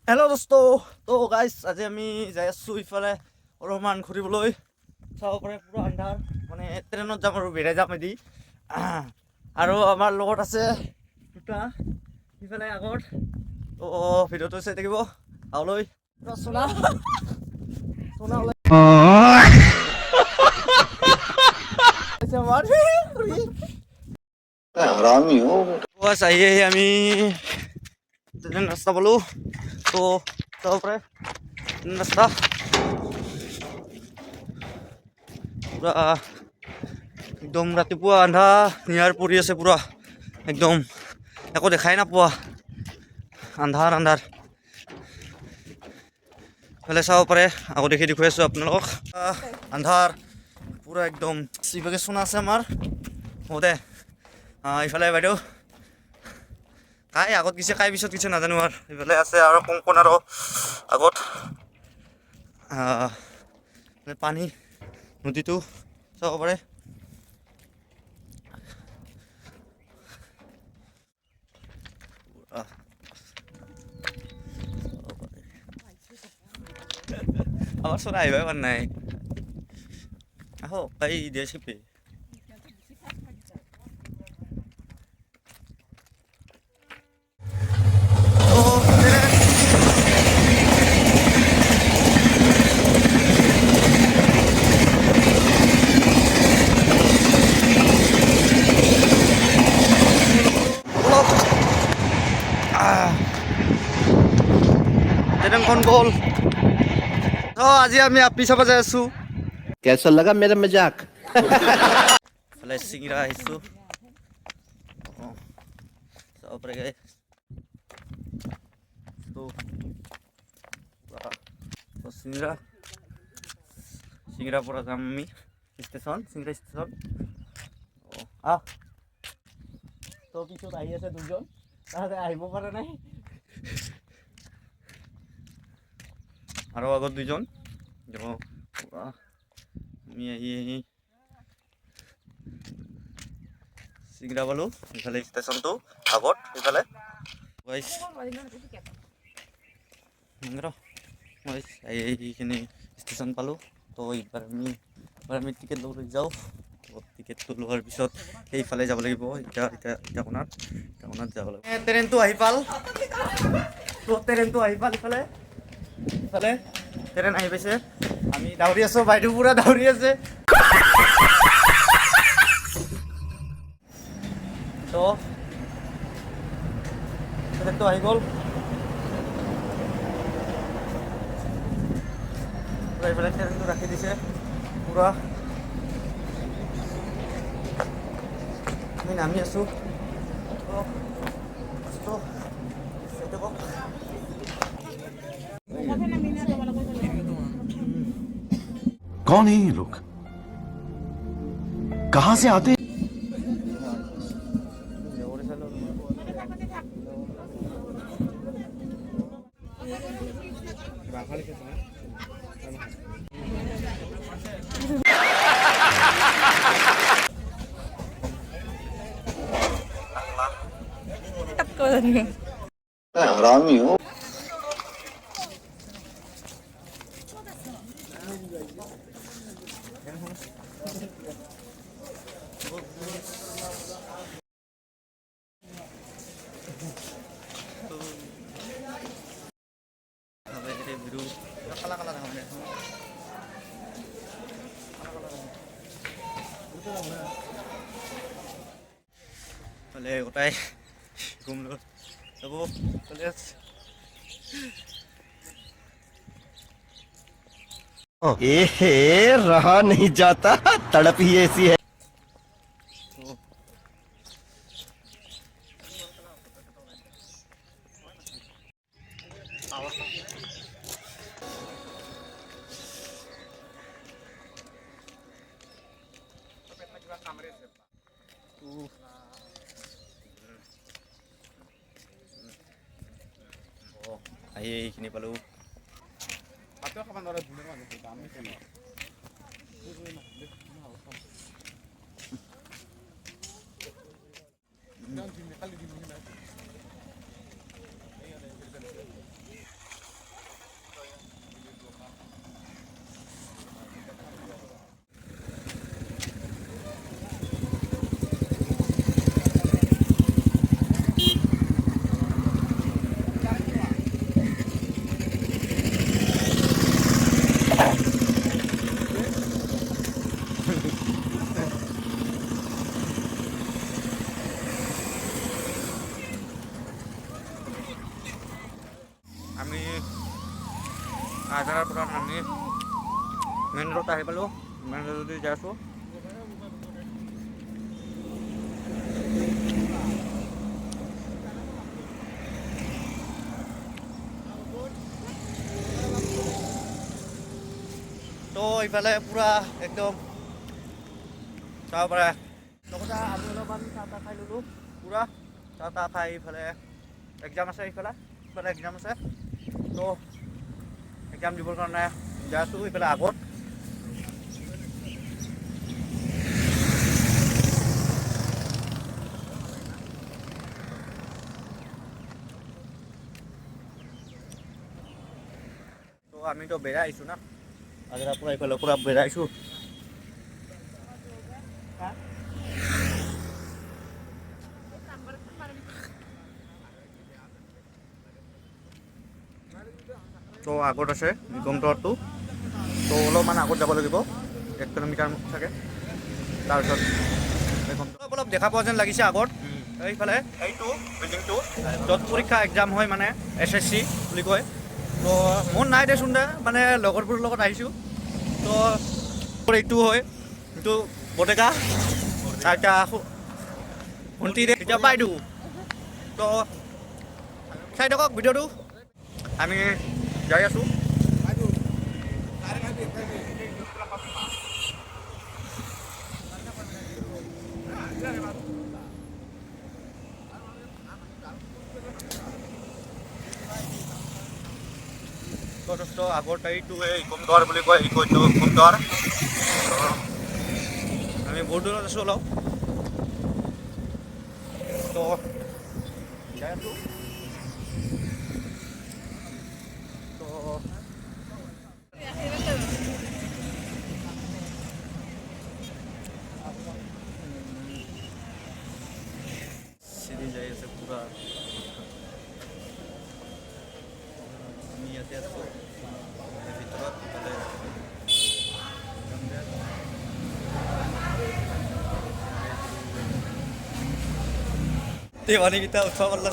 Hello दोस्तों। तो guys आज আমি যাই আছো ইফালে অলপমান ঘূৰিবলৈ। চাব পাৰে পুৰা আন্ধাৰ, মানে ট্ৰেইনত যাম আৰু বেৰাই যাম এদি। আৰু আমাৰ লগত আছে দুটা ইফালে আগত। তো ভিডিঅ'টো চাই থাকিব আওলৈ। সোনা সোনা ওলাইছে আমাৰ हरामी हो। बस आइए আমি ট্ৰেন ৰাস্তা বলো তো তাৰপৰে ৰাস্তা পুৰা একদম ৰাতিপুৱা আন্ধা নিয়াৰ পৰি আছে, পুৰা একদম একো দেখাই নাপোৱা, আন্ধাৰ আন্ধাৰ। ফালে চাব পাৰে, আকৌ দেখুৱাই আছোঁ আপোনালোকক। আন্ধাৰ পুৰা একদম ইভাগে চোনা আছে আমাৰ হ'ব দে। ইফালে বাইদেউ কাই আগত কিছু কাই পিছত কিছু নাজানো। আৰু ইফালে আছে আৰু কংকন আৰু আগত পানী নদীটো চাব পাৰে। আমার সোনা আইবাই পার নাই। আহো এই দিয়ে শিপে ট্রেনখন গ'ল। তো আজি আমি আপি চাব যাই আছো। कैसा लगा मेरा मजाक? ফালে চিংৰা আহিছো চাব পাৰে গাই। তো চিংৰা চিংৰা পৰা যাম আমি ষ্টেচন, চিংৰা ষ্টেচন। আহ তো পিছত আহি আছে দুজন, তাহাঁতে আহিব পৰা নাই। আৰু আগত দুজন যাব। আমি আহি চিংৰা পালো, ইফালে ষ্টেচনটো আগত ইফালে এইখিনি ষ্টেচন পালোঁ। তো এইবাৰ আমি টিকেট ল'বলৈ যাওঁ। টিকেটটো লোৱাৰ পিছত সেইফালে যাব লাগিব। ইটাকোনাত যাব লাগিব। ট্ৰেইনটো আহি পাল, তো ট্ৰেইনটো আহি পাল ইফালে ইফালে ট্ৰেইন আহি পাইছে। আমি দাউৰি আছোঁ, বাইদেউ পুৰা দাউৰি আছে। তো ট্ৰেইনটো আহি গ'ল। এইফালে ট্ৰেইনটো ৰাখি দিছে পুৰা। আমি নামি আছোঁ। कौन है ये लोग? कहां से आते? हरामी हो। biru kala kala namanya boleh kotai gumlo tabo boleh रहा नहीं जाता, तड़प ही ऐसी है। ahi এইখিনি পালো। আমি মেইন ৰোড আহি পালোঁ মেইন ৰোডেদি যাই আছোঁ তো ইফালে পূৰা একদম চাব পাৰে লগতে আমি অলপমান চাহ তাহ খাই ল'লোঁ পূৰা চাহ তাহ খাই ইফালে এক্সাম আছে ইফালে এক্সাম আছে তো এক্সাম দিবৰ কাৰণে যাই আছোঁ ইফালে আগত তো আমিতো বেৰাই আহিছোঁ না আজিৰ পৰা ইফালে পূৰা বেৰাই আহিছোঁ তো আগত আছে নিগম টাৱাৰটো তো অলপমান আগত যাব লাগিব 1 কিলোমিটাৰ থাকে তাৰপিছত অলপ দেখা পোৱা যেন লাগিছে আগত এইফালে এইটো বিল্ডিংটো য'ত পৰীক্ষা এক্সাম হয় মানে SSC বুলি কয় তো মন নাই দেচোন দে মানে লগৰবোৰৰ লগত আহিছোঁ তো এইটো হয় এইটো বটেকা চাৰিটা ভণ্টিৰে এতিয়া বাইদেউ তো চাই থাকক ভিডিঅ'টো আমি যাই আছোঁ যথেষ্ট আগত এইটো ইকম টাৱাৰ বুলি কয় ইকম টাৱাৰ আমি বহুত দূৰত আছোঁ অলপ তো যাই আছোঁ তো চিৰি যাই আছে পূৰা আমি ইয়াতে আছোঁ ভিতৰত ইফালে দেৱানীকেইটা উঠোৱা পাল্লা